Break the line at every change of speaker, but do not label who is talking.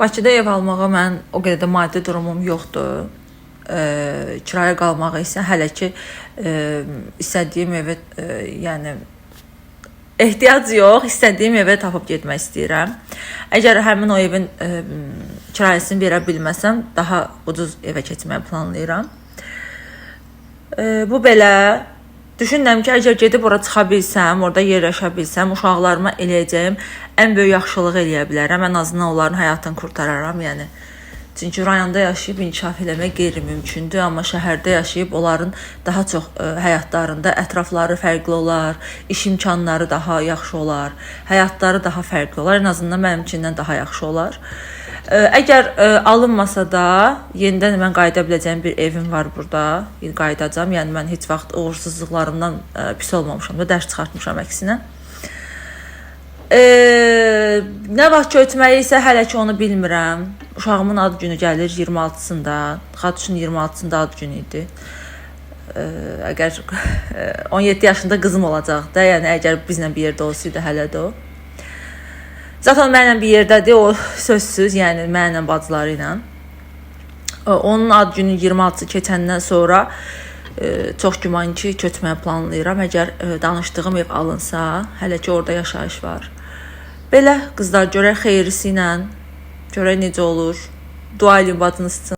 Bakıda ev almağa mən o qədər də maddi durumum yoxdur. Kiraya qalmağı isə hələ ki istədiyim evə yəni ehtiyac yox, istədiyim evə tapıb getmək istəyirəm. Əgər həmin o evin kirayəsini verə bilməsəm, daha ucuz evə keçməyi planlayıram. Bu belə. Düşünürəm ki, əgər gedib ora çıxa bilsəm, orada yerləşə bilsəm, uşaqlarıma eləyəcəyim ən böyük yaxşılıq eləyə bilərəm. Ən azından onların həyatını qurtararam, yəni. Çünki rayonda yaşayıb inkişaf eləmək qeyri-mümkündür, amma şəhərdə yaşayıb onların daha çox həyatlarında ətrafları fərqli olar, iş imkanları daha yaxşı olar, həyatları daha fərqli olar, ən azından mənimkindən daha yaxşı olar. Əgər alınmasa da, yenidən mən qayıda biləcəyim bir evim var burada, qayıdacam. Yəni mən heç vaxt uğursuzluqlarımdan pis olmamışam da, dərs çıxartmışam əksinə. Nə vaxt köçməyi isə hələ ki onu bilmirəm. Uşağımın ad günü gəlir 26-sında, Xatuşun 26-sında ad günü idi. Əgər 17 yaşında qızım olacaq da, yəni əgər bizlə bir yerdə olsaydı hələ də o. Zaten mənlə bir yerdədir, o sözsüz, yəni mənlə bacıları ilə. Onun ad günü 26-sı keçəndən sonra çox güman ki, köçməyə planlayıram. Əgər danışdığım ev alınsa, hələ ki orada yaşayış var. Belə qızlar, görək xeyrisi ilə, görək necə olur. Dua edin bacınız üçün.